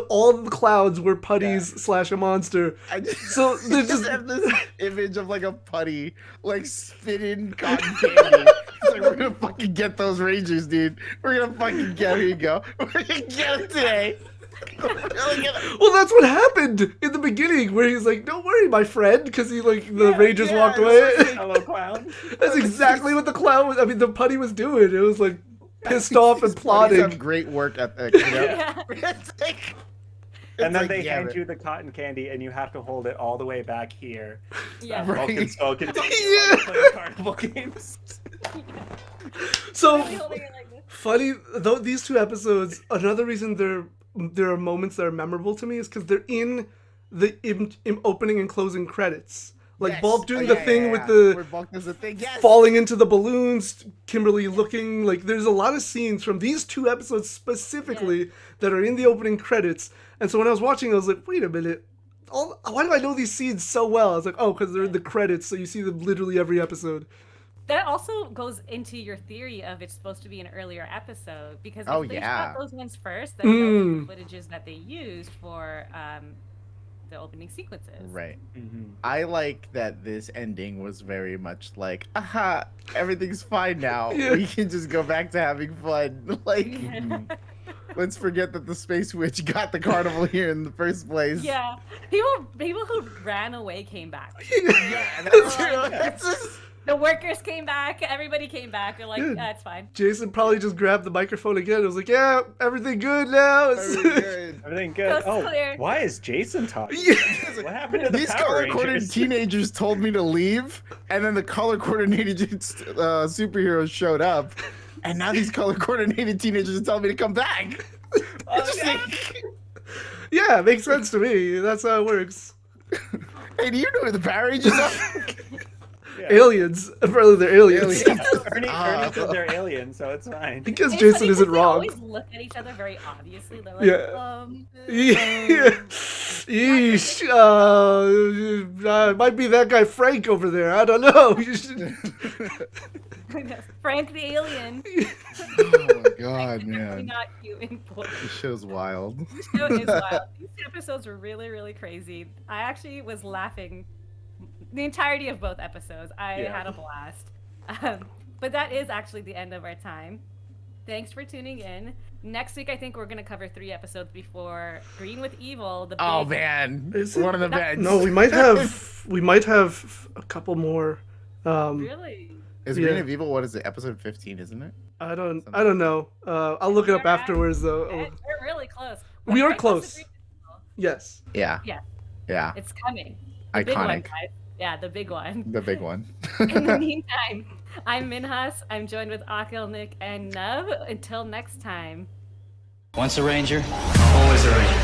all the clowns were putties / a monster. I just, So I they're just just have this image of like a putty like spitting cotton candy. It's like we're gonna fucking get those Rangers, dude. We're gonna fucking get. Here you go. We're gonna get them today. We're gonna get 'em. well, that's what happened in the beginning, where he's like, "Don't worry, my friend," because he the Rangers yeah, walked it's away. Hello, clown. That's exactly what the clown was. I mean, the putty was doing. It was like pissed off and These putties have plotting. great work ethic. Yeah. It's like, And then like, they yeah, hand but- you the cotton candy, and you have to hold it all the way back here. Yeah. Right. Vulcan Skull can take Yeah. it while you play carnival games. So Really holding it like this. funny though. These two episodes. Another reason they're there are moments that are memorable to me is because they're in the opening and closing credits. Like Yes. Bulk doing Oh, the yeah, thing yeah, with yeah. the Where Bulk does the thing. Yes. falling into the balloons, Kimberly looking like there's a lot of scenes from these 2 episodes specifically that are in the opening credits. And so when I was watching, I was like, wait a minute. Why do I know these scenes so well? I was like, oh, because they're in the credits, so you see them literally every episode. That also goes into your theory of it's supposed to be an earlier episode, because if they shot those ones first, then those are the footages that they used for the opening sequences. Right. I like that this ending was very much like, aha, everything's fine now. We can just go back to having fun. Like, let's forget that the Space Witch got the carnival here in the first place. Yeah, people who ran away came back. Yeah, that's true. That's just... The workers came back. Everybody came back. They're like, it's fine. Jason probably just grabbed the microphone again. It was like, yeah, everything good now. Everything good. Coast clear. Why is Jason talking? What happened to the These Power color-coded Rangers? teenagers told me to leave, and then the color-coordinated superheroes showed up, and now these color-coordinated teenagers are telling me to come back. Yeah, it makes sense to me. That's how it works. Hey, do you know who the Power Rangers are? Yeah. Aliens. Apparently they're aliens. Ernie said they're aliens, so it's fine. Because It's Jason funny isn't 'cause they wrong. always look at each other very obviously. They're like, Yeah. Yeesh. Might be that guy Frank over there. I don't know. Frank the alien. Oh my god, Definitely man. not human voice. This show's wild. This show is wild. These episodes were really, really crazy. I actually was laughing the entirety of both episodes. I had a blast. But that is actually the end of our time. Thanks for tuning in. Next week, I think we're going to cover 3 episodes before Green with Evil. The Oh big... man, Is one it? of the beds. No, we might have a couple more. Really? Is Green of Evil? What is it? Episode 15, isn't it? I don't know. I'll look it up afterwards though. We're really close. We We're are very close. to Green with Evil. Yes. Yeah. Yeah. Yeah. It's coming. The big one, Iconic. guys. Yeah, the big one. The big one. In the meantime, I'm Minhas. I'm joined with Akil, Nick, and Nub. Until next time. Once a Ranger, always a Ranger.